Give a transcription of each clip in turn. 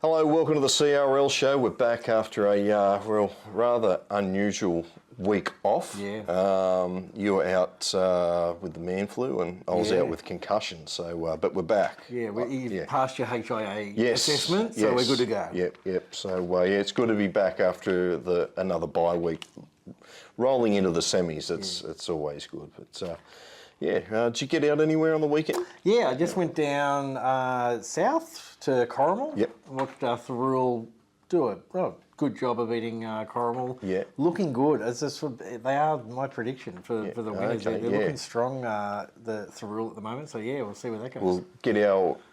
Hello, welcome to the CRL show. We're back after a rather unusual week off. Yeah. You were out with the man flu and I was out with concussion, so but we're back. Yeah, you've passed your HIA Yes, assessment, so we're good to go. Yep. So it's good to be back after another bye week. Rolling into the semis, it's always good. But did you get out anywhere on the weekend? Yeah, I just went down south to Corrimal. Yep. Watched Thurul do a good job of eating Corrimal. Yeah. Looking good. They are my prediction for the winners. Okay, They're looking strong, the Thurul at the moment. So we'll see where that goes.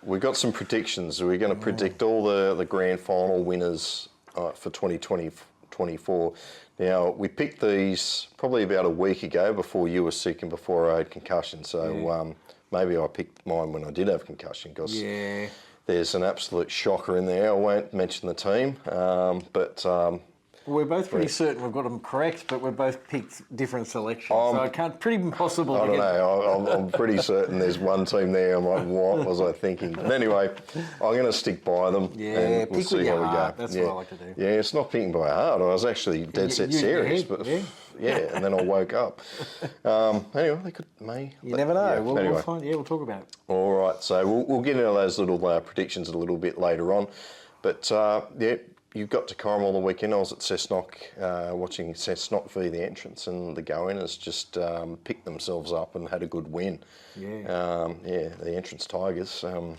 We've got some predictions. We're going to predict all the grand final winners for 2024. Now, we picked these probably about a week ago before you were sick and before I had concussion. So maybe I picked mine when I did have concussion because there's an absolute shocker in there. I won't mention the team, but... we're both pretty certain we've got them correct, but we've both picked different selections, so it can't pretty impossible. I don't know. I'm pretty certain there's one team there. I'm like, what was I thinking? But anyway, I'm going to stick by them. Yeah, and we'll see how we go. That's what I like to do. Yeah, it's not picking by heart. I was actually dead set serious, but and then I woke up. Anyway, You never know. We'll find. Yeah, we'll talk about it. All right, so we'll get into those little predictions a little bit later on, but you got to Corrimal on the weekend. I was at Cessnock watching Cessnock v the Entrance, and the Goaners just picked themselves up and had a good win. The Entrance Tigers, a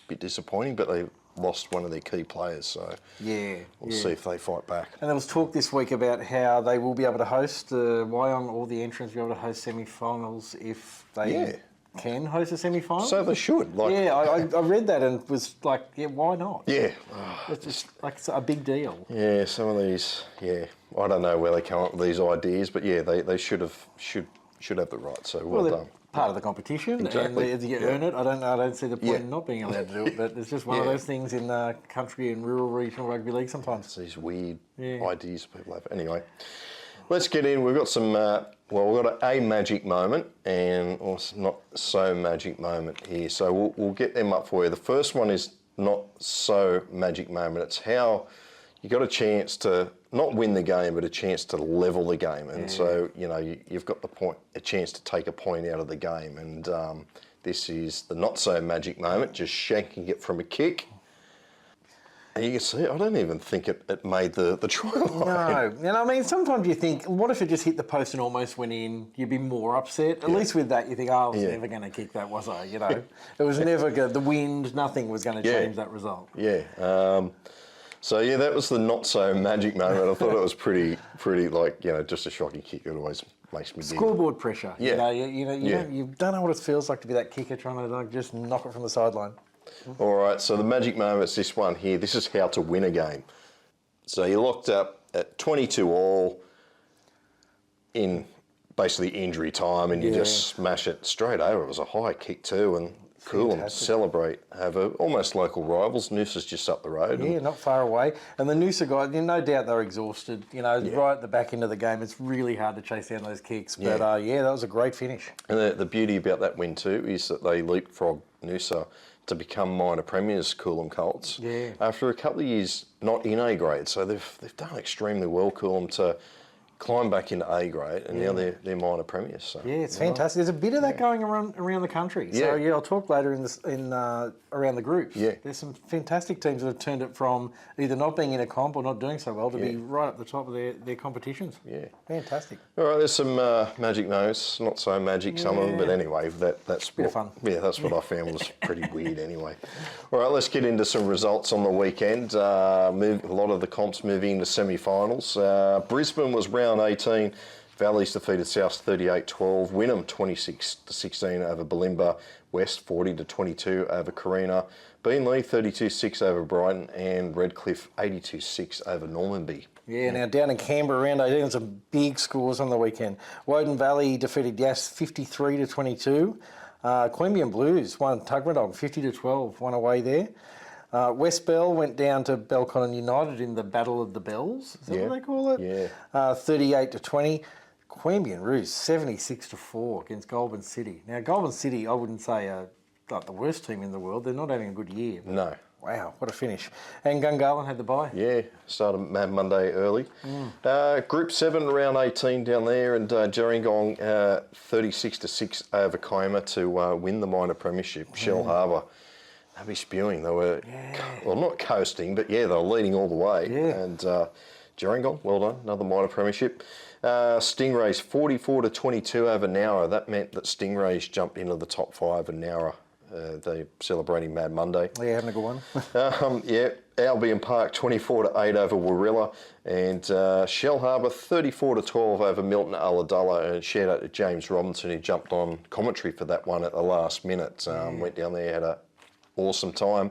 bit disappointing, but they lost one of their key players, so we'll see if they fight back. And there was talk this week about how they will be able to host Wyong or the Entrance, be able to host semi-finals if they can host a semi-final. So they should. I read that and was like, why not? Yeah. It's just like it's a big deal. Yeah, some of these, I don't know where they come up with these ideas, but they should have the right. So well done. Part of the competition, exactly. And if you earn it, I don't see the point in not being allowed to do it. But it's just one of those things in country and rural regional rugby league sometimes. It's these weird ideas people have. Anyway, let's get in. We've got some. We've got a magic moment and also not so magic moment here. So we'll get them up for you. The first one is not so magic moment. It's how you got a chance to not win the game, but a chance to level the game. And so, you've got a chance to take a point out of the game. And this is the not so magic moment, just shanking it from a kick. And you can see, I don't even think it made the try line. No, and I mean, sometimes you think, what if it just hit the post and almost went in? You'd be more upset. At least with that, you think, I was never going to kick that, was I? It was never good. The wind, nothing was going to change that result. Yeah. That was the not so magic moment. I thought it was pretty just a shocking kick. It always makes me giggle. Scoreboard pressure. You don't know what it feels like to be that kicker trying to just knock it from the sideline. All right, so the magic moment is this one here. This is how to win a game. So you're locked up at 22 all in basically injury time, and you just smash it straight over. It was a high kick too, and cool and celebrate. Have almost local rivals. Noosa's just up the road. Yeah, not far away. And the Noosa guys, no doubt they're exhausted. Right at the back end of the game, it's really hard to chase down those kicks. But that was a great finish. And the beauty about that win too is that they leapfrogged Noosa to become minor premiers, Coolum Colts. Yeah. After a couple of years not in A grade, so they've done extremely well, Coolum, to climb back into A grade, and now they're minor premiers. So. Yeah, it's fantastic. There's a bit of that going around the country. So I'll talk later in around the groups. Yeah. There's some fantastic teams that have turned it from either not being in a comp or not doing so well to be right at the top of their competitions. Yeah. Fantastic. All right, there's some magic notes, not so magic some of them, but anyway, that's bit of fun. Yeah, that's what I found was pretty weird anyway. All right, let's get into some results on the weekend. A lot of the comps moving into semi-finals. Brisbane was round 18. Valleys defeated South 38-12. Wynnum 26-16 over Bulimba. West 40-22 over Carina. Beenleigh 32-6 over Brighton, and Redcliffe 82-6 over Normanby. Yeah, now down in Canberra, round 18, some big scores on the weekend. Woden Valley defeated Yass 53-22. Queanbeyan Blues won Tuggeranong 50-12, one away there. West Bell went down to Belconnen United in the Battle of the Bells. Is that what they call it? Yeah. 38-20. Queanbeyan Roos 76-4 against Goulburn City. Now, Goulburn City, I wouldn't say like the worst team in the world. They're not having a good year. No. Wow, what a finish. And Gungahlin had the bye. Yeah, started Mad Monday early. Group 7, round 18 down there, and Gerringong 36-6 over Kiama to win the minor premiership. Shell Harbour, they'll be spewing. They were, well, not coasting, but yeah, they were leading all the way. Yeah. And Gerringong, well done, another minor premiership. Stingrays 44-22 over Nowra. That meant that Stingrays jumped into the top 5 and Nowra. They're celebrating Mad Monday. Yeah, having a good one. Albion Park 24-8 over Warilla, and Shell Harbour 34-12 over Milton Ulladulla. And shout out to James Robinson, who jumped on commentary for that one at the last minute. Went down there, had an awesome time.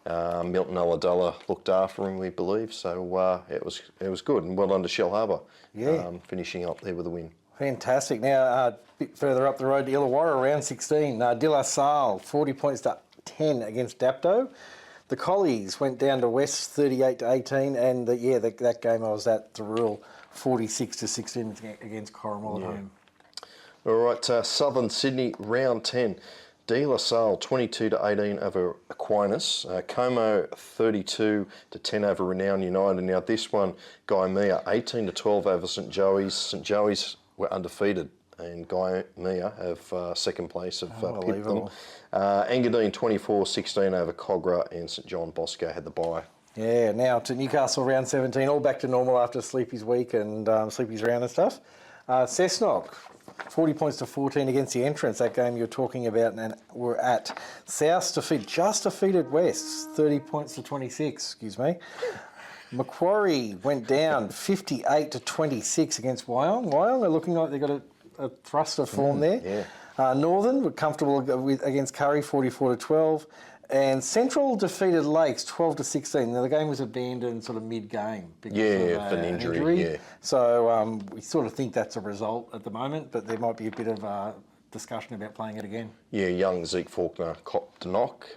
Milton Ulladulla looked after him, we believe, so it was good, and well done to Shell Harbour. Finishing up there with a win. Fantastic. Now, a bit further up the road to Illawarra, round 16. De La Salle, 40 points to 10 against Dapto. The Collies went down to West 38-18, and that game I was at, the Rural 46-16 against Corrimal at home. All right, Southern Sydney, round 10. De La Salle 22-18 over Aquinas. Como 32-10 over Renown United. Now this one, Guy Mia 18-12 over St Joey's. St Joey's were undefeated, and Guy Mia have second place, have pipped them. Engadine 24-16 over Cogra, and St John Bosco had the bye. Yeah, now to Newcastle round 17, all back to normal after Sleepy's week and Sleepy's round and stuff. Cessnock 40 points to 14 against the Entrance. That game you're talking about, and we're at South defeated West 30 points to 26. Excuse me. Macquarie went down 58-26 against Wyong. Wyong are looking like they've got a thrust of form there. Northern were comfortable against Curry 44-12. And Central defeated Lakes 12-16. Now the game was abandoned sort of mid-game because of an injury. So we sort of think that's a result at the moment, but there might be a bit of discussion about playing it again. Yeah, young Zeke Faulkner copped a knock.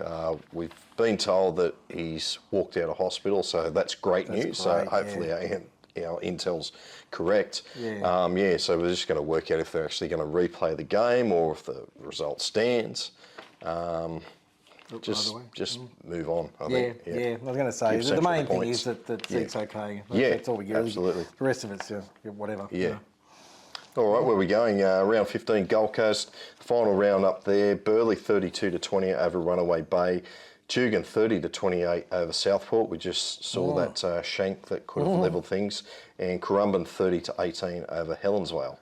We've been told that he's walked out of hospital, so that's great news. Great, so hopefully our intel's correct. So we're just going to work out if they're actually going to replay the game or if the result stands. Just move on, I think. I was going to say, the main thing is that Zeke's okay. That's all we get. Absolutely. The rest of it's whatever. All right, where are we going? Round 15, Gold Coast. Final round up there. Burleigh 32-20 over Runaway Bay. Tugan 30-28 over Southport. We just saw that shank that could have levelled things. And Currumbin 30-18 over Helensvale.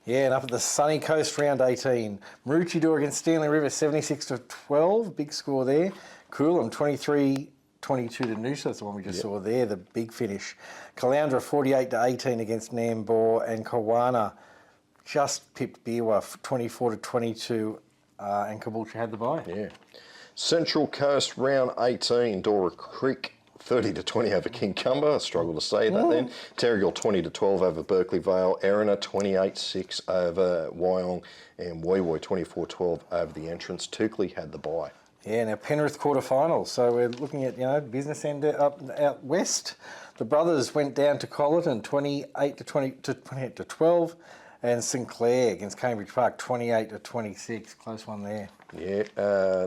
Yeah, and up at the sunny coast, round 18. Maroochydore against Stanley River, 76-12. Big score there. Coolum 23-22 to Noosa. That's the one we just saw there, the big finish. Caloundra 48-18 against Nambour, and Kawana just pipped Beerwah 24-22, and Caboolture had the bye. Central Coast, round 18. Dora Creek 30-20 over Kincumber. I struggle to say that then. Terrigal 20-12 over Berkeley Vale. Erina 28-6 over Wyong, and Wee Wee 24-12 over the Entrance. Toukley had the bye. Yeah, now Penrith quarterfinals. So we're looking at business end out west. The Brothers went down to Colleton 28-12, and Sinclair against Cambridge Park 28-26. Close one there.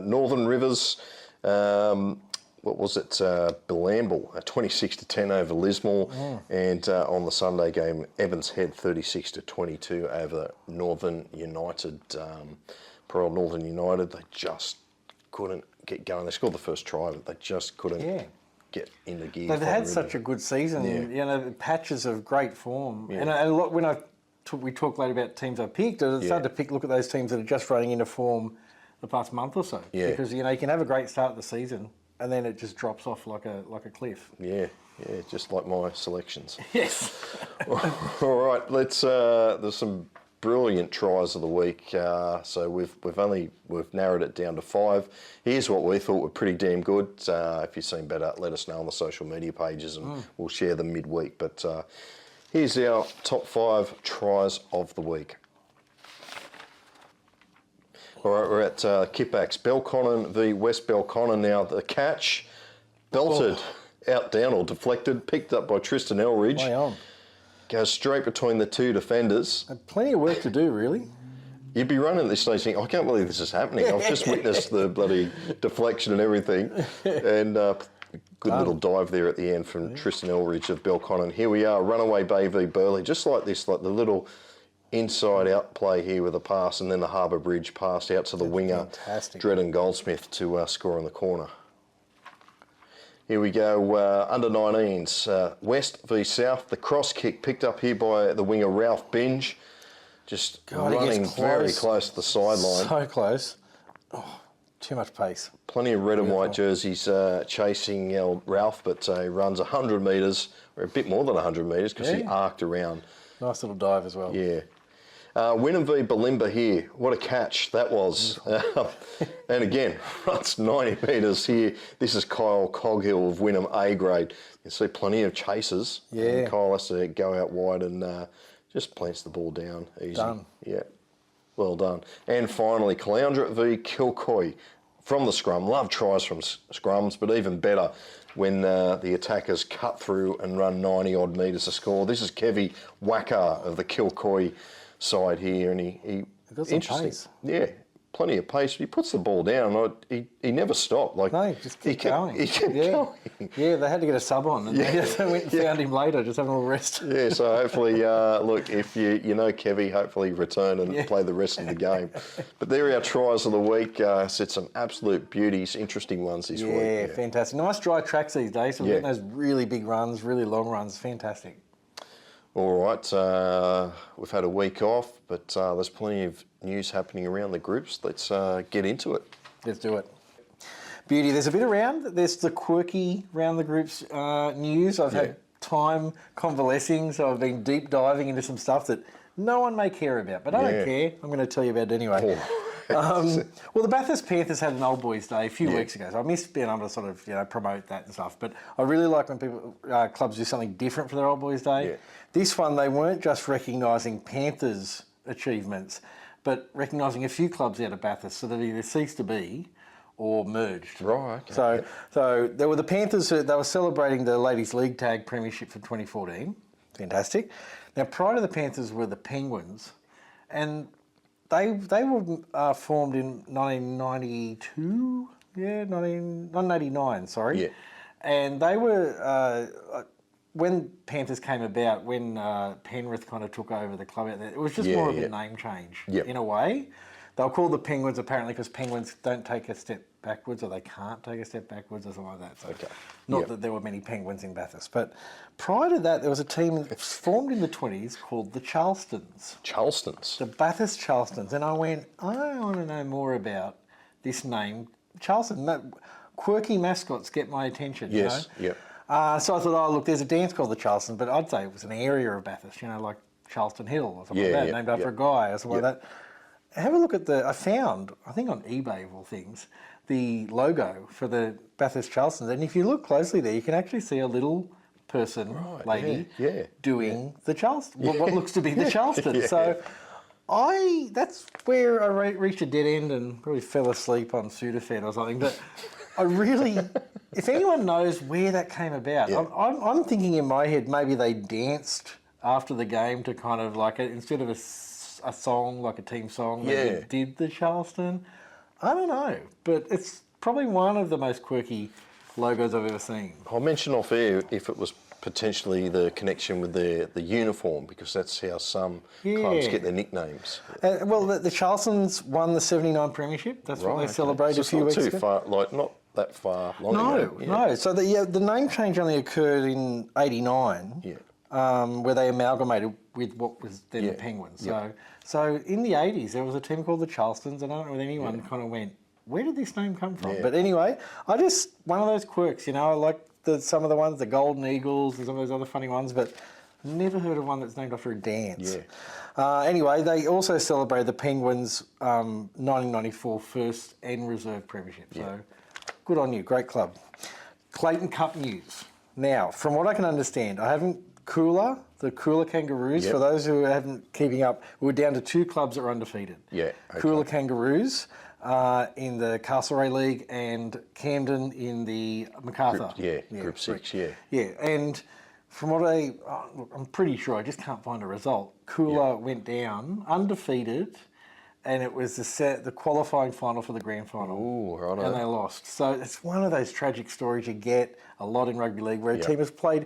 Northern Rivers. What was it? Bilamble 26-10 over Lismore, and on the Sunday game, Evans Head 36-22 over Northern United. Poor old Northern United, they just couldn't get going. They scored the first try, but they just couldn't get into gear. They've had such a good season. Patches of great form, and a lot when we talk later about teams I picked. I started to look at those teams that are just running into form the past month or so. Because you can have a great start of the season, and then it just drops off like a cliff. Just like my selections. Yes. All right, let's. There's some brilliant tries of the week. So we've narrowed it down to 5. Here's what we thought were pretty damn good. If you've seen better, let us know on the social media pages, and we'll share them midweek. But here's our top 5 tries of the week. All right, we're at Kippax. Belconnen v West Belconnen now. The catch, belted, out, down or deflected, picked up by Tristan Elridge. Goes straight between the two defenders. Plenty of work to do, really. You'd be running at this stage thinking, I can't believe this is happening. I've just witnessed the bloody deflection and everything. And good little dive there at the end from Tristan Elridge of Belconnen. Here we are, Runaway Bay v Burleigh, just like this, like the little inside-out play here with a pass, and then the Harbour Bridge pass out to the winger, Dredden Goldsmith, to score in the corner. Here we go, under-19s, West v South. The cross kick picked up here by the winger Ralph Binge, just running very close to the sideline. So close. Oh, too much pace. Plenty of red and white jerseys chasing Ralph, but he runs 100 metres, or a bit more than 100 metres, because he arced around. Nice little dive as well. Yeah. Wynnum v Balimba here. What a catch that was. And again, runs 90 metres here. This is Kyle Coghill of Wynnum A grade. You can see plenty of chases. Yeah. And Kyle has to go out wide and just plants the ball down easy. Done. Yeah. Well done. And finally, Caloundra v Kilcoy from the scrum. Love tries from scrums, but even better when the attackers cut through and run 90-odd metres to score. This is Kevy Wacker of the Kilcoy side here, and he got some pace. Yeah, plenty of pace. He puts the ball down. He never stopped. Like, no, just kept going. He kept going. Yeah, they had to get a sub on, and they went and found him later, just having a little rest. Yeah, so hopefully, look, if you know Kevy, hopefully return and play the rest of the game. But there are our tries of the week. Said some absolute beauties, interesting ones this week. Yeah, fantastic. Nice dry tracks these days, so we're getting those really big runs, really long runs. Fantastic. All right, we've had a week off, but there's plenty of news happening around the groups. Let's get into it. Let's do it. Beauty, there's a bit around. There's the quirky round the groups news. I've had time convalescing, so I've been deep diving into some stuff that no one may care about, but I don't care. I'm going to tell you about it anyway. Well, the Bathurst Panthers had an Old Boys Day a few weeks ago, so I missed being able to sort of promote that and stuff. But I really like when people clubs do something different for their Old Boys Day. Yeah. This one, they weren't just recognising Panthers' achievements, but recognising a few clubs out of Bathurst, so that either ceased to be or merged. Right. Okay. So there were the Panthers. They were celebrating the Ladies League Tag Premiership for 2014. Fantastic. Now, prior to the Panthers were the Penguins, and they were formed in 1992. Yeah, 1989. Sorry. Yeah. And they were when Panthers came about, when Penrith kind of took over the club out there. It was just more of a name change in a way. They were called the Penguins apparently because Penguins don't take a step backwards, or they can't take a step backwards or something like that. So not that there were many Penguins in Bathurst. But prior to that, there was a team formed in the 20s called the Charlestons. Charlestons? The Bathurst Charlestons. And I went, I want to know more about this name, Charleston. Quirky mascots get my attention, you know? Yeah. So I thought, oh, look, there's a dance called the Charleston, but I'd say it was an area of Bathurst, like Charleston Hill or something like that, named after a guy or something like that. Have a look at I found, I think on eBay of all things, the logo for the Bathurst Charlestons. And if you look closely there, you can actually see a little person, lady, doing the Charleston, what looks to be the Charleston. So that's where I reached a dead end and probably fell asleep on Sudafed or something. But I really, if anyone knows where that came about, I'm thinking in my head maybe they danced after the game to kind of like, instead of a song, like a team song, they did the Charleston. I don't know, but it's probably one of the most quirky logos I've ever seen. I'll mention off air if it was potentially the connection with the uniform, because that's how some clubs get their nicknames. Well, the Charlestons won the 79 Premiership. That's what they celebrated a few weeks ago. Not that far long ago. No. So the name change only occurred in '89, where they amalgamated with what was then the Penguins. So in the 80s, there was a team called the Charlestons, and I don't know if anyone kind of went, where did this name come from? But anyway, one of those quirks, I like some of the ones, the Golden Eagles and some of those other funny ones, but never heard of one that's named after a dance. Anyway, they also celebrated the Penguins' 1994 first and reserve premiership. So good on you, great club. Clayton Cup news. Now, from what I can understand, the Cooler Kangaroos, for those who haven't keeping up, we're down to 2 clubs that are undefeated. Cooler Kangaroos in the Castlereagh League and Camden in the Macarthur. Group 6, and from what I'm pretty sure, I just can't find a result. Cooler went down undefeated and it was the qualifying final for the grand final. Ooh, righto. And they lost. So it's one of those tragic stories you get a lot in rugby league where a team has played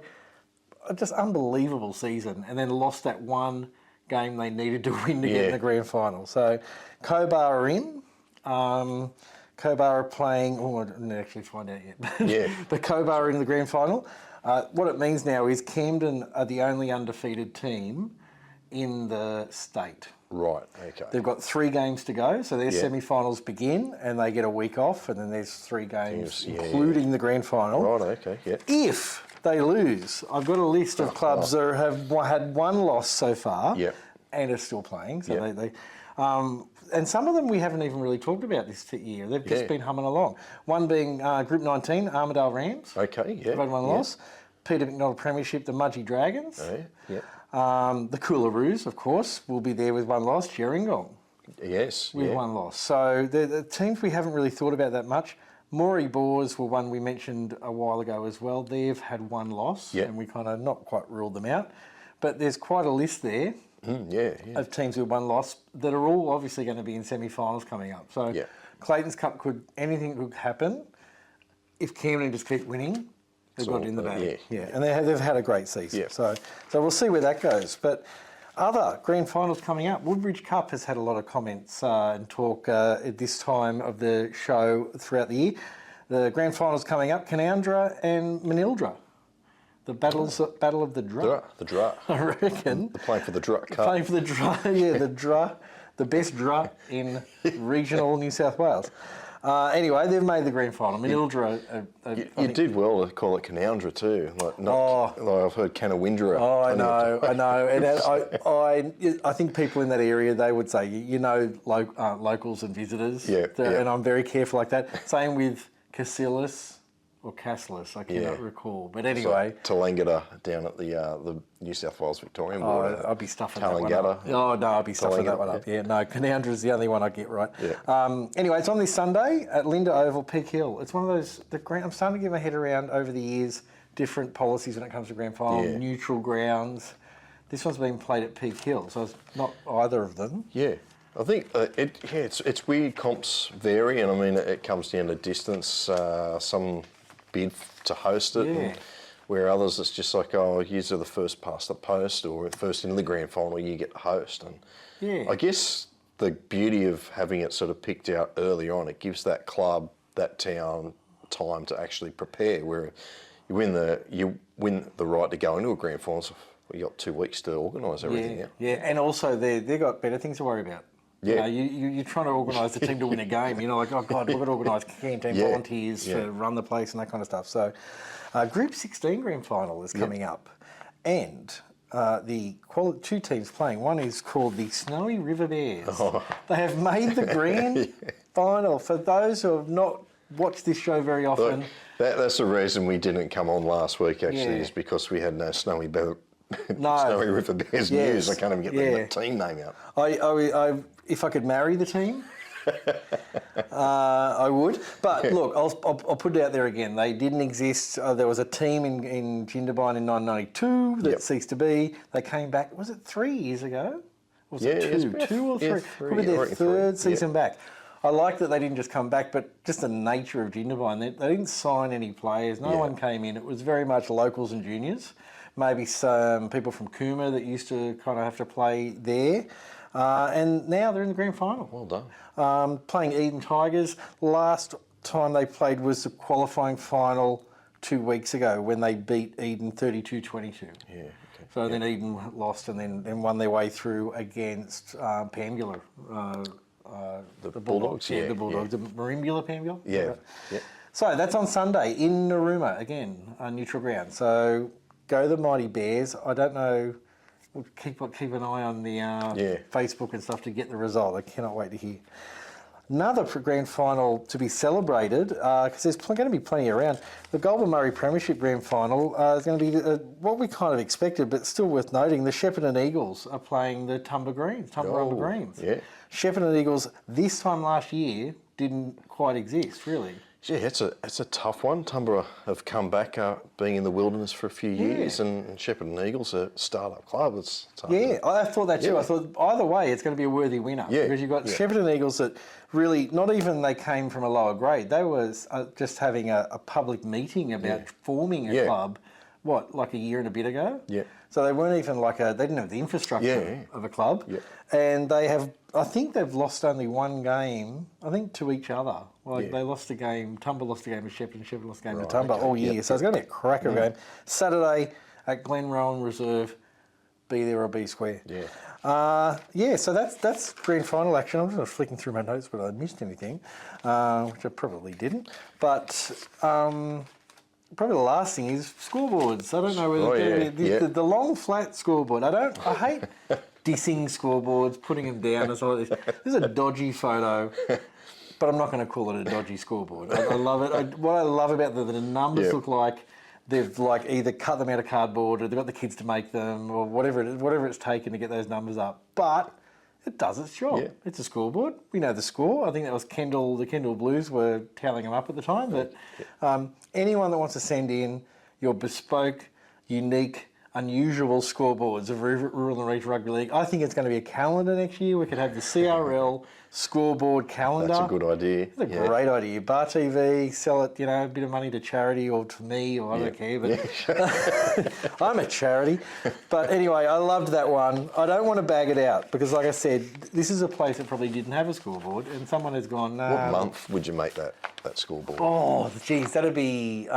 a just unbelievable season and then lost that one game they needed to win to get in the grand final. So Cobar are in. Cobar are playing... Oh, I didn't actually find out yet. But Cobar are in the grand final. What it means now is Camden are the only undefeated team in the state. Right, okay. They've got 3 games to go, so their semi-finals begin and they get a week off, and then there's 3 games, including the grand final. Right, okay, yeah. If they lose, I've got a list of clubs that have had 1 loss so far and are still playing. So they and some of them we haven't even really talked about this year. They've just been humming along. One being Group 19, Armidale Rams. Okay, yeah. They've had 1 loss. Peter McNaught Premiership, the Mudgee Dragons. Oh, yeah. The Coolaroos, of course, will be there with 1 loss. Gerringong. Yes, With 1 loss. So the teams we haven't really thought about that much. Moree Boars were one we mentioned a while ago as well. They've had 1 loss and we kind of not quite ruled them out. But there's quite a list there of teams with 1 loss that are all obviously going to be in semi-finals coming up. So Clayton's Cup anything could happen. If Camden just keep winning, they've got it in the bag. And they've had a great season. So we'll see where that goes. But other grand finals coming up. Woodbridge Cup has had a lot of comments and talk at this time of the show throughout the year. The grand finals coming up, Canowindra and Manildra. The battle of the Dra. The Dra. I reckon. They're playing for the Dra Cup. Playing for the Dra, the Dra. The best Dra in regional New South Wales. Anyway, they've made the grand final. Manildra... You did well to call it Canowindra too. Like I've heard Canowindra. Oh, I know. And I think people in that area, they would say, locals and visitors. And I'm very careful like that. Same with Cassilis or Cassilis, I cannot recall. But anyway... So, Tallangatta down at the New South Wales Victorian border. I'll be stuffing that one up. Oh, no, I'll be stuffing that one up. No, Canowindra is the only one I get right. Anyway, it's on this Sunday at Linda Oval, Peak Hill. It's one of those... I'm starting to get my head around over the years, different policies when it comes to grand final, neutral grounds. This one's been played at Peak Hill, so it's not either of them. Yeah. I think it's weird. Comps vary, and I mean it comes down to distance. Some bid to host it, and where others it's just like, oh, you are the first past the post or first into the grand final, you get to host. And I guess the beauty of having it sort of picked out early on, it gives that club, that town, time to actually prepare. Where you win the right to go into a grand final. So you got 2 weeks to organise everything. And also they've got better things to worry about. You're trying to organise the team to win a game. Like, oh God, we've got to organise canteen volunteers to run the place and that kind of stuff. So, Group 16 grand final is coming up, and the 2 teams playing. One is called the Snowy River Bears. They have made the grand final. For those who have not watched this show very often, look, that's the reason we didn't come on last week. Actually, is because we had no Snowy River Bears news. I can't even get the team name out. If I could marry the team, I would. But look, I'll put it out there again. They didn't exist. There was a team in Jindabyne in 1992 that ceased to be. They came back. Was it 3 years ago? Was it 2 or 3? Probably their 3rd season back. I like that they didn't just come back, but just the nature of Jindabyne. They didn't sign any players. No one came in. It was very much locals and juniors. Maybe some people from Cooma that used to kind of have to play there. And now they're in the grand final. Well done. Playing Eden Tigers. Last time they played was the qualifying final 2 weeks ago when they beat Eden 32-22. So then Eden lost and then won their way through against Pambula. The Bulldogs. The Bulldogs. The Marimbula Pambula. So that's on Sunday in Narooma, again, neutral ground. So go the Mighty Bears. I don't know... We'll keep an eye on the Facebook and stuff to get the result. I cannot wait to hear. Another grand final to be celebrated, because there's going to be plenty around. The Goulburn Murray Premiership grand final is going to be what we kind of expected, but still worth noting. The Shepparton Eagles are playing the Tumbarumba Greens. Shepparton Eagles this time last year didn't quite exist, really. Yeah, it's a tough one. Toowoomba have come back being in the wilderness for a few years, and Shepherd and Eagles are a start-up club. It's tough. Yeah, I thought that too. I thought either way, it's going to be a worthy winner because you've got Shepherd and Eagles that really, not even they came from a lower grade. They were just having a public meeting about forming a club, like a year and a bit ago? Yeah. So they weren't even they didn't have the infrastructure of a club. Yeah. And I think they've lost only one game, I think, to each other. They lost a game, Toowoomba lost a game to Shepherd, and Shepherd lost a game to Toowoomba all year. So it's going to be a cracker game. Saturday at Glenrowan Reserve, be there or be square. Yeah. So that's grand final action. I'm just flicking through my notes whether I missed anything, which I probably didn't. But probably the last thing is scoreboards. I don't know whether the long flat scoreboard. I hate dissing scoreboards, putting them down and stuff like this. This is a dodgy photo, but I'm not going to call it a dodgy scoreboard. I love it. What I love about the numbers look like they've either cut them out of cardboard or they've got the kids to make them or whatever it's taken to get those numbers up. But it does its job. Yeah. It's a scoreboard. We know the score. I think that was the Kendall Blues were tallying them up at the time. But anyone that wants to send in your bespoke, unique, unusual scoreboards of Rural and Regional Rugby League, I think it's going to be a calendar next year. We could have the CRL scoreboard calendar. That's a good idea. It's a great idea. BarTV, sell it, a bit of money to charity or to me, or I don't care, but I'm a charity. But anyway, I loved that one. I don't want to bag it out because, like I said, this is a place that probably didn't have a scoreboard and someone has gone, What month would you make that scoreboard? Oh, geez, that'd be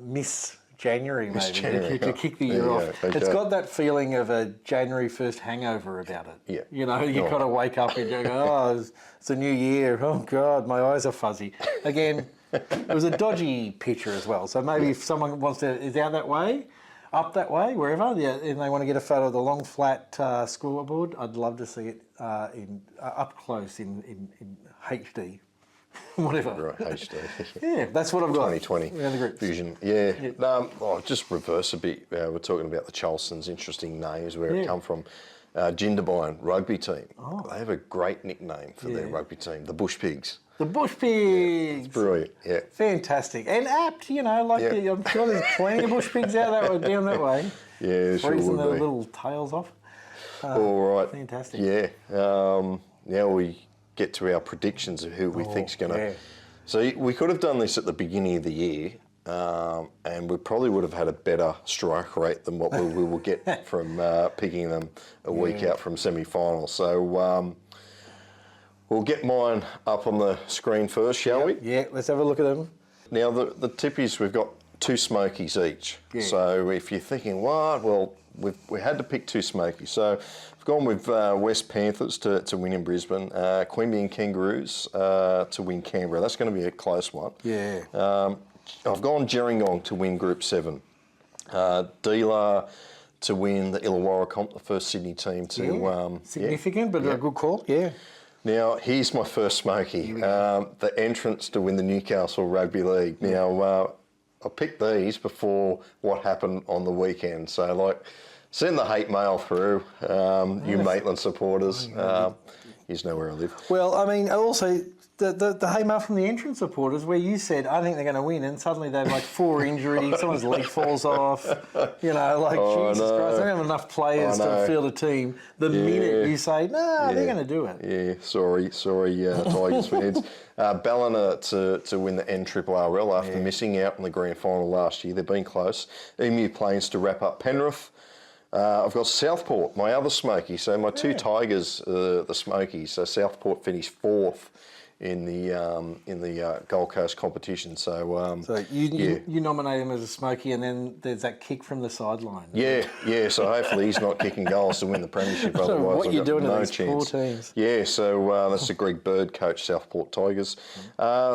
Miss January, maybe, January, to kick the year off. Okay. It's got that feeling of a January 1st hangover about it. Yeah. You kind of wake up and you go, it's a new year. Oh, God, my eyes are fuzzy. Again, it was a dodgy picture as well. So maybe if someone is out that way, up that way, wherever, and they want to get a photo of the long, flat scoreboard, I'd love to see it up close in HD. Whatever. Right, HD. Yeah, that's what I've got. 2020 vision. Yeah. Just reverse a bit. We're talking about the Charleston's interesting names, where it come from. Jindabyne rugby team. Oh. They have a great nickname for their rugby team, the Bush Pigs. The Bush Pigs. It's brilliant. Yeah. Fantastic and apt. I'm sure there's plenty of Bush Pigs out down that way. Yeah, sure freezing would the be. little tails off. All right. Fantastic. Yeah. Now we get to our predictions of who we think's going to. So we could have done this at the beginning of the year, and we probably would have had a better strike rate than what we will get from picking them a week out from semi-finals. So we'll get mine up on the screen first, shall we? Yeah, let's have a look at them. Now the tip is we've got 2 smokies each. Yeah. So if you're thinking, what? Well, we had to pick 2 smokies. So I've gone with West Panthers to win in Brisbane, Queanbeyan Kangaroos to win Canberra. That's going to be a close one. Yeah. I've gone Gerringong to win Group 7. Dealer to win the Illawarra Comp, the first Sydney team to... Significant, but a good call, yeah. Now, here's my first smoky. The entrance to win the Newcastle Rugby League. Now, I picked these before what happened on the weekend. So, send the hate mail through, you Maitland supporters. You know where I live. Well, I mean, also the hate mail from the entrance supporters, where you said, I think they're going to win, and suddenly they have 4 injuries, someone's leg falls off. Jesus Christ, they don't have enough players to field a team. The minute you say, they're going to do it. Yeah, sorry, Tigers fans. Ballina to win the NRRL after missing out in the grand final last year. They've been close. Emu Plains to wrap up Penrith. I've got Southport, my other smoky. So my 2 Tigers, the smokies. So Southport finished 4th in the Gold Coast competition. So you nominate him as a smoky, and then there's that kick from the sideline. Yeah. So hopefully he's not kicking goals to win the premiership. So otherwise, what are you doing to these chance. poor teams? Yeah. So that's the Greg Bird coach, Southport Tigers.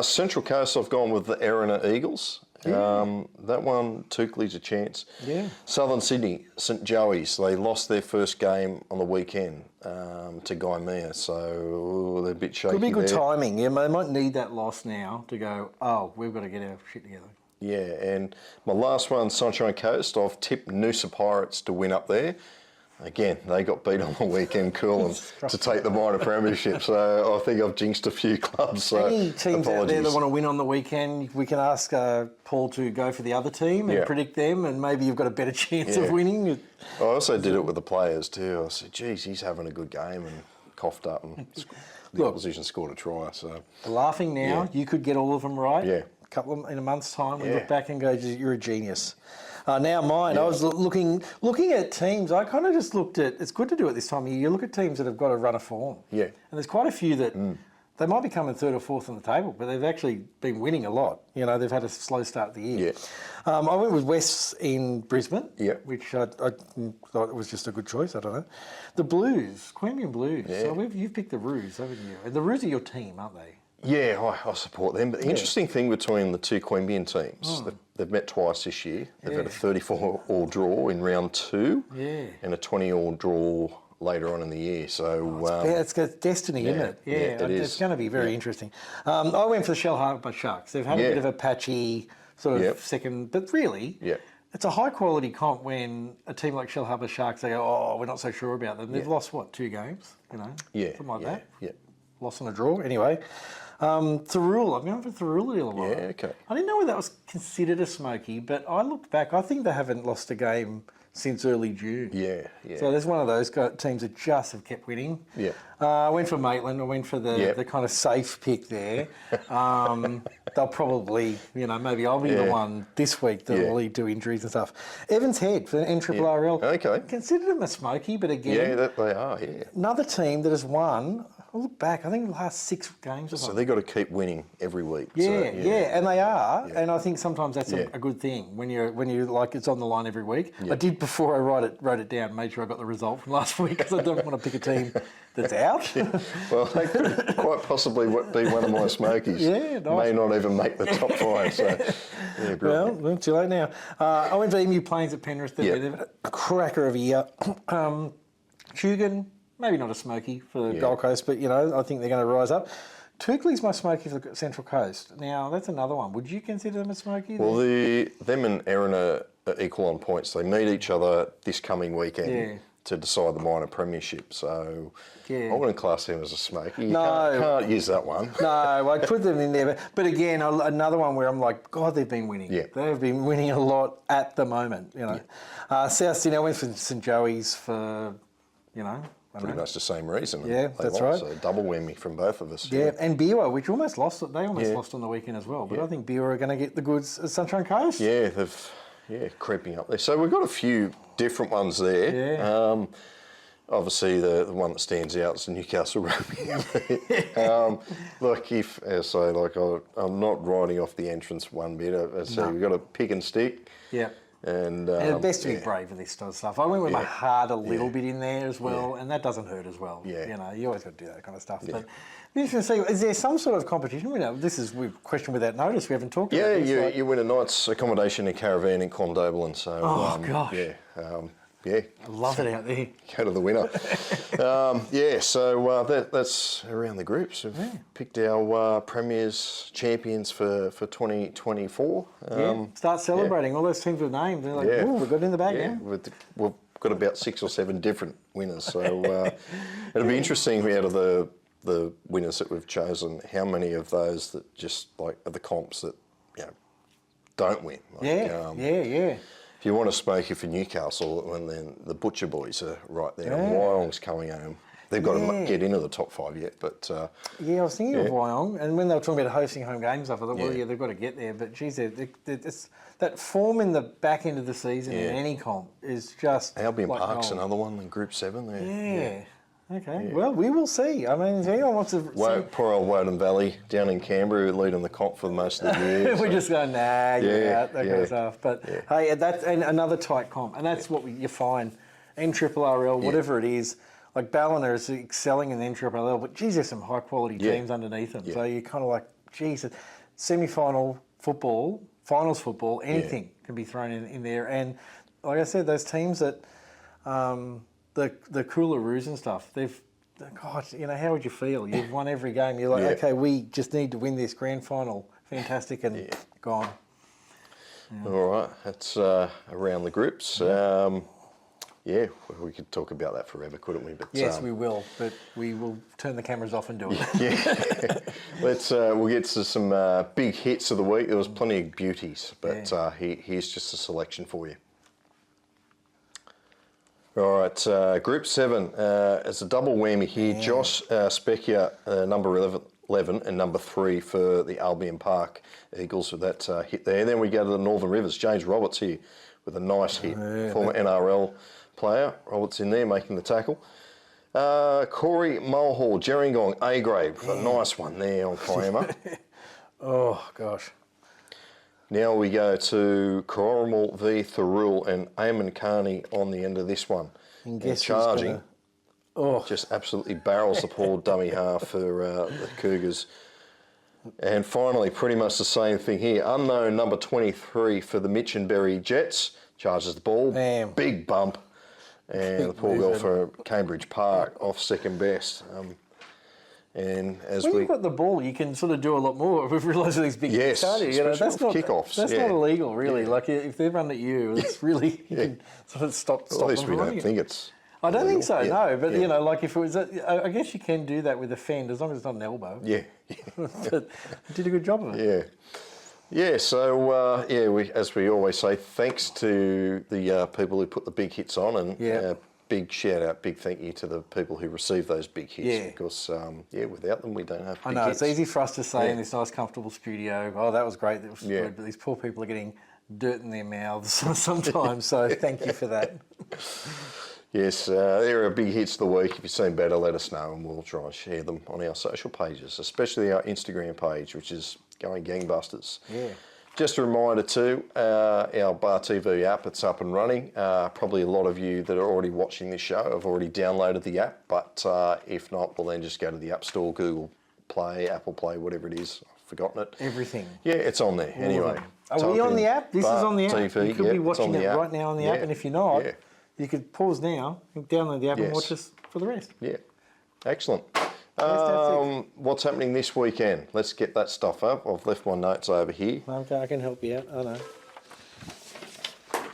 Central Coast, I've gone with the Erina Eagles. That one, Tukley's a chance. Yeah. Southern Sydney, St Joey's, they lost their first game on the weekend to Gaimea, so they're a bit shaky. Could be good timing. Yeah, they might need that loss now to go, we've got to get our shit together. Yeah, and my last one, Sunshine Coast, I've tipped Noosa Pirates to win up there. again, they got beat on the weekend, Coolum, to take the minor premiership. So I think I've jinxed a few clubs. So any teams out there that apologies. want to win on the weekend, we can ask Paul to go for the other team and predict them, and maybe you've got a better chance of winning. I also did it with the players too. I said, geez, he's having a good game, and coughed up, and the opposition scored a try. So laughing now, you could get all of them right. Yeah. A couple of, in a month's time, we look back and go, you're a genius. Now mine, I was looking at teams. I kind of just looked at, it's good to do it this time of year. You look at teams that have got a run of form. Yeah. And there's quite a few that they might be coming third or fourth on the table, but they've actually been winning a lot. You know, they've had a slow start to the year. Yeah. I went with West in Brisbane, which I thought it was just a good choice. I don't know. The Blues, Queanbeyan Blues. Yeah. So you've picked the Roos, haven't you? And the Roos are your team, aren't they? Yeah, I support them. But the interesting thing between the two Queanbeyan teams, they've met twice this year. They've had a 34-all draw in round 2 and a 20-all draw later on in the year. So it's got destiny, isn't it? Yeah, it is. It's going to be very interesting. I went for the Shell Harbour Sharks. They've had a bit of a patchy sort of second, but really, it's a high-quality comp when a team like Shell Harbour Sharks, they go, oh, we're not so sure about them. They've lost, 2 games? You know, something like that. Yeah. Loss and a draw. Anyway, Thirroul. I'm going for Thirroul a while. Yeah, okay. I didn't know whether that was considered a smoky, but I looked back. I think they haven't lost a game since early June. Yeah. So there's one of those teams that just have kept winning. Yeah. I went for Maitland. I went for the kind of safe pick there. They'll probably, maybe I'll be the one this week that will lead to injuries and stuff. Evans Head for the NRRL. Okay. Considered them a smoky, but again, they are. Yeah. another team that has won. I look back. I think the last 6 games or something. So they've got to keep winning every week. Yeah, and they are. Yeah. And I think sometimes that's a good thing when you like it's on the line every week. Yeah. I did before I wrote it down, made sure I got the result from last week because I don't want to pick a team that's out. Well, they could quite possibly be one of my smokies. Yeah, nice. May not even make the top 5. So, yeah, brilliant. Well, too late now. I went for Emu Plains at Penrith. They've had a cracker of a year. Hugan. Maybe not a smoky for the Gold Coast, but, I think they're going to rise up. Turkley's my smoky for the Central Coast. Now, that's another one. Would you consider them a smoky? Well, them and Erin are equal on points. They meet each other this coming weekend to decide the minor premiership. So I wouldn't class them as a smoky. You can't use that one. No, I'd put them in there. But again, another one where I'm like, God, they've been winning. Yeah. They've been winning a lot at the moment, South Sydney, I went for St Joey's for, Pretty much the same reason. Yeah, that's right. So double whammy from both of us. Yeah, and Biwa, which almost lost. They almost lost on the weekend as well. But I think Biwa are going to get the goods at Sunshine Coast. Yeah, creeping up there. So we've got a few different ones there. Yeah. Obviously, the one that stands out is the Newcastle Rugby. I'm not riding off the entrance one bit. So we've got to pick and stick. Yeah. And it's best to be brave for this sort of stuff. I went with my heart a little bit in there as well, and that doesn't hurt as well. Yeah. You always got to do that kind of stuff. But be interesting to see, is there some sort of competition? This is a question without notice. We haven't talked about this. You win a night's accommodation and caravan in Clondobelin. So, gosh. Yeah. I love it out there. Go to the winner. So that's around the groups. We've picked our Premiers champions for 2024. Start celebrating all those teams with names. They're like, ooh, we've got it in the bag now. We've got about 6 or 7 different winners. So it'll be interesting out of the winners that we've chosen, how many of those that just are the comps that don't win. If you want a smoky for Newcastle, and then the Butcher Boys are right there, and Wyong's coming home. They've got to get into the top 5 yet, but... I was thinking of Wyong, and when they were talking about hosting home games, I thought, they've got to get there, but geez, that form in the back end of the season in any comp is just... Albion Park's another one in Group 7 there. Okay, well, we will see. I mean, if anyone wants to... Poor old Woden Valley down in Canberra leading the comp for most of the year. We're just going, you're out, that kind of stuff. But, hey, that's another tight comp, and that's what you find. NRRL, whatever it is, like Ballina is excelling in the NRRL, but geez, there's some high-quality teams underneath them. So you're kind of like, geez, semi-final football, finals football, anything can be thrown in there. And like I said, those teams that... The Coolaroos and stuff, God, how would you feel? You've won every game. You're like, okay, we just need to win this grand final. Fantastic, and gone. All right, that's around the groups. Yeah, well, we could talk about that forever, couldn't we? But, Yes, we will, but we will turn the cameras off and do it. Yeah. We'll get to some big hits of the week. There was plenty of beauties, but here's just a selection for you. All right, Group 7, it's a double whammy here. Josh Specchia, number 11, and number 3 for the Albion Park Eagles with that hit there. Then we go to the Northern Rivers. James Roberts here with a nice hit. Former NRL player. Roberts in there making the tackle. Corey Mulhall, Gerringong, A-grade with a nice one there on Kiama. Oh, gosh. Now we go to Corrimal v Thurul and Eamon Carney on the end of this one. And guess charging. Oh. Just absolutely barrels the poor dummy half for the Cougars. And finally, pretty much the same thing here. Unknown number 23 for the Mitchenberry Jets. Charges the ball. Damn. Big bump. And the poor goal for Cambridge Park off second best. And as when you've got the ball, you can sort of do a lot more. We've realised with these big yes, kicks, that's not kickoffs. That's not illegal, really. Like if they run at you, it's really you can sort of stop. At least we don't think it's. I don't think so. Yeah. No, but you know, like if it was, I guess you can do that with a fend as long as it's not an elbow. Yeah. But I did a good job of it. Yeah. Yeah, so, as we always say, thanks to the people who put the big hits on, and big shout out, big thank you to the people who receive those big hits, because, without them we don't have big hits. I know, it's easy for us to say in this nice, comfortable studio, oh, that was great, that was good, but these poor people are getting dirt in their mouths sometimes, so thank you for that. Yes, there are big hits of the week. If you've seen better, let us know, and we'll try and share them on our social pages, especially our Instagram page, which is going gangbusters. Yeah. Just a reminder too, our BarTV app, it's up and running. Probably a lot of you that are already watching this show have already downloaded the app, but if not, well then just go to the App Store, Google Play, Apple Play, whatever it is. I've forgotten it. Everything. Yeah, it's on there. Anyway. Are we on the app? This is on the app. TV, you could be watching it right now on the app, and if you're not, you could pause now, download the app and watch us for the rest. Yeah, excellent. What's happening this weekend? Let's get that stuff up. I've left my notes over here. Okay, I can help you out. I know.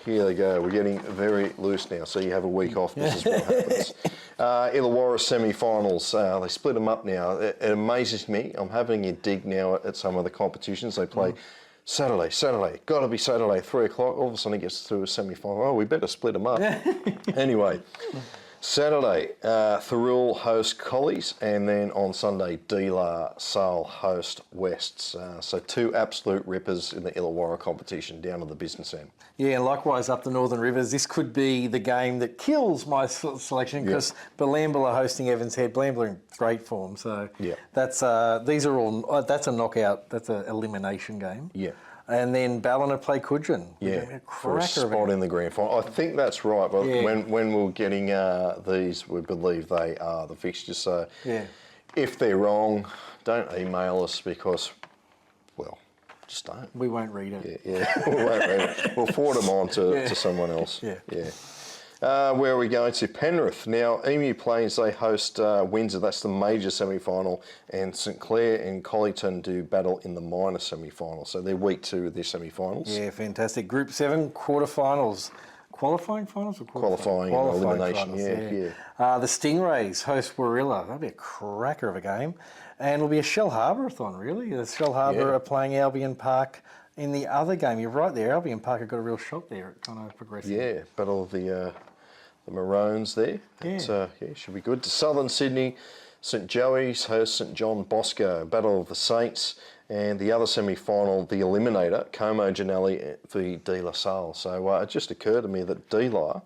Here they go. We're getting very loose now, so you have a week off. This is what happens. Illawarra semi-finals. They split them up now. It amazes me. I'm having a dig now at some of the competitions. They play Saturday. Got to be Saturday, 3 o'clock. All of a sudden it gets through a semi-final. Oh, we better split them up. Anyway. Saturday, Thurul host Collies, and then on Sunday, Delar Sale host Wests. So 2 absolute rippers in the Illawarra competition down to the business end. Yeah, and likewise up the Northern Rivers. This could be the game that kills my selection because Belambla are hosting Evans Head. Belambla in great form, so that's these are all. That's a knockout. That's an elimination game. Yeah. And then Ballina play Coogin. For a spot in the grand final. I think that's right, but when we're getting these, we believe they are the fixtures. So if they're wrong, don't email us because, well, just don't. We won't read it. We won't read it. We'll forward them on to someone else. Where are we going to? Penrith. Now, Emu Plains, they host Windsor. That's the major semi-final. And St Clair and Collington do battle in the minor semi-final. So they're week 2 of their semi-finals. Yeah, fantastic. Group 7, quarterfinals. Qualifying finals or qualifying elimination, finals, the Stingrays host Warilla. That'll be a cracker of a game. And it'll be a Shell Harbour-a-thon, really. The Shell Harbour are playing Albion Park in the other game. You're right there. Albion Park have got a real shot there at kind of progressing. Yeah, battle of the Maroons there. Should be good. To Southern Sydney, St Joey's host St John Bosco. Battle of the Saints. And the other semi-final, the Eliminator, Como Janelli v De La Salle. So it just occurred to me that De La,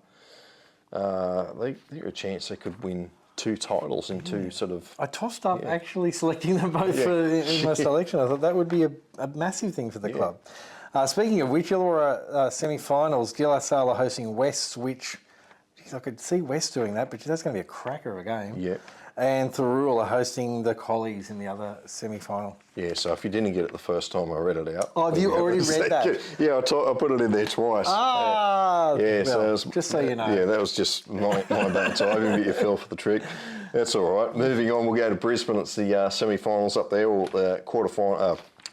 they're a chance they could win 2 titles in 2 sort of... I tossed up actually selecting them both in my selection. I thought that would be a massive thing for the club. Speaking of which, Illawarra semi-finals, De La Salle are hosting West, which... I could see West doing that, but that's going to be a cracker of a game. Yeah. And Thurul are hosting the Collies in the other semi-final. Yeah, so if you didn't get it the first time I read it out... Oh, have you already read that? Yeah, I put it in there twice. Just so you know. Yeah, that was just my bad timing, but you fell for the trick. That's all right. Moving on, we'll go to Brisbane. It's the semi-finals up there, or the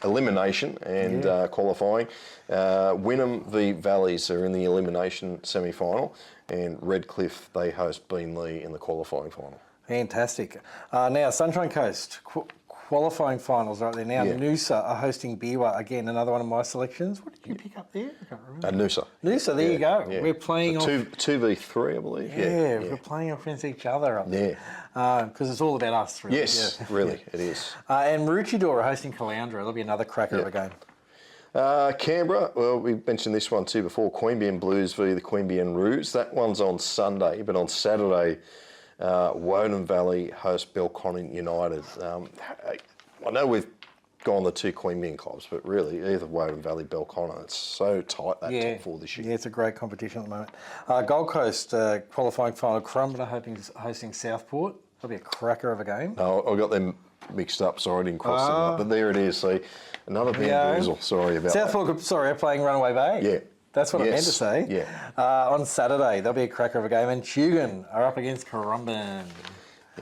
elimination and qualifying. Wynnum v Valleys are in the elimination semi-final, and Redcliffe, they host Beenleigh in the qualifying final. Fantastic. Now, Sunshine Coast, qualifying finals right there now. Noosa are hosting Biwa. Again, another one of my selections. What did you pick up there? I can't remember. Noosa. Noosa, there you go. Yeah. We're playing so 2v3, I believe. Yeah, we're playing against each other up there. Because it's all about us, really. Yes, really, it is. And Maroochydore are hosting Caloundra. That'll be another cracker of a game. Canberra, well, we mentioned this one too before, Queanbeyan Blues v the Queanbeyan Roos. That one's on Sunday, but on Saturday, Woden Valley host Belconnen United. I know we've gone the two Queanbeyan clubs, but really either Woden Valley, Belconnen, it's so tight that top four this year. Yeah, it's a great competition at the moment. Gold Coast qualifying final, Currumbin hosting Southport. That'll be a cracker of a game. No, I got them mixed up, sorry, I didn't cross them up, but there it is. See, another bamboozle, sorry about Southport, that. are playing Runaway Bay. Yeah. That's what I meant to say. Yeah. On Saturday, there'll be a cracker of a game, and Tugun are up against Currumbin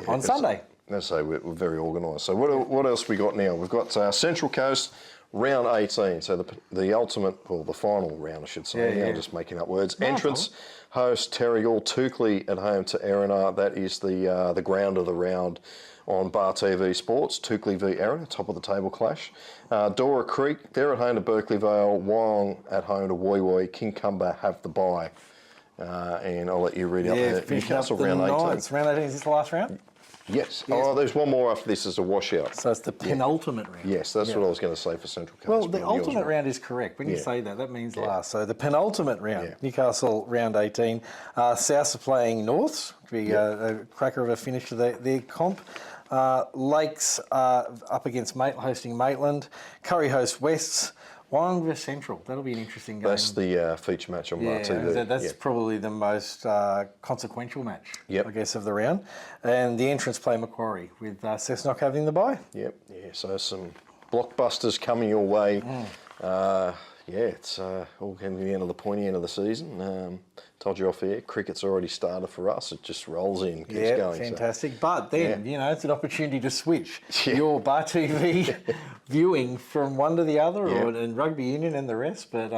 on Sunday. Let's say we're very organised. So what else we got now? We've got Central Coast, round 18. So the ultimate, well, the final round, I should say. I'm just making up words. Entrance host Terrigal, Toukley at home to Erina. That is the ground of the round on BarTV Sports. Toukley v Erina, top of the table clash. Dora Creek, they're at home to Berkeley Vale. Wyong at home to Woy Woy. Kincumber have the bye. And I'll let you read out the Newcastle round 18. It's round 18. Is this the last round? Yes. Oh, there's one more after this as a washout. So it's the penultimate round. Yes, that's what I was going to say for Central Coast. Well, the ultimate round is correct. When you say that, that means last. So the penultimate round, Newcastle round 18. Souths are playing Norths. It'll be a cracker of a finish to their comp. Lakes are up against hosting Maitland. Curry host Wests. Wyong vs Central. That'll be an interesting game. That's the feature match on BarTV. That's probably the most consequential match, I guess, of the round. And the entrance play Macquarie with Cessnock having the bye. Yeah, so some blockbusters coming your way. It's all getting to the end of the pointy end of the season. Told you off air, cricket's already started for us. It just rolls in, keeps going. Fantastic. So. But then, it's an opportunity to switch your BarTV viewing from one to the other, and rugby union and the rest. But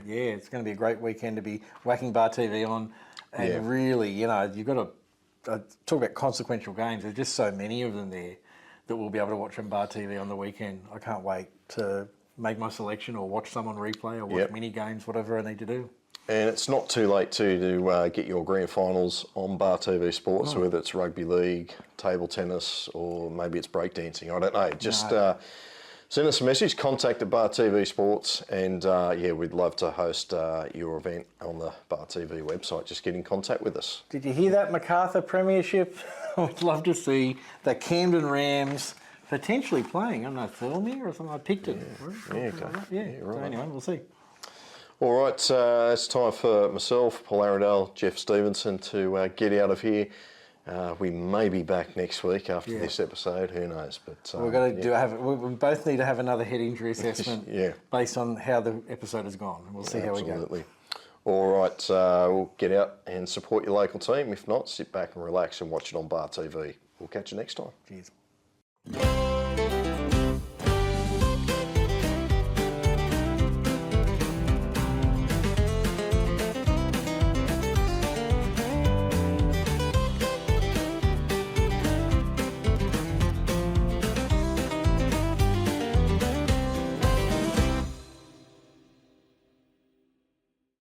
it's going to be a great weekend to be whacking BarTV on, and really, you've got to talk about consequential games. There's just so many of them there that we'll be able to watch on BarTV on the weekend. I can't wait to make my selection or watch someone replay or watch mini games, whatever I need to do. And it's not too late to get your grand finals on BarTV Sports, whether it's rugby league, table tennis, or maybe it's breakdancing. I don't know. Just send us a message, contact at BarTV Sports, and we'd love to host your event on the BarTV website. Just get in contact with us. Did you hear that, MacArthur Premiership? I would love to see the Camden Rams potentially playing. I don't know, Thirlmere or something. I picked it. So anyway, we'll see. All right, it's time for myself, Paul Arundel, Geoff Stevenson to get out of here. We may be back next week after this episode. Who knows? But we're going to we both need to have another head injury assessment based on how the episode has gone. We'll see how we go. Absolutely. All right, we'll get out and support your local team. If not, sit back and relax and watch it on BarTV. We'll catch you next time. Cheers.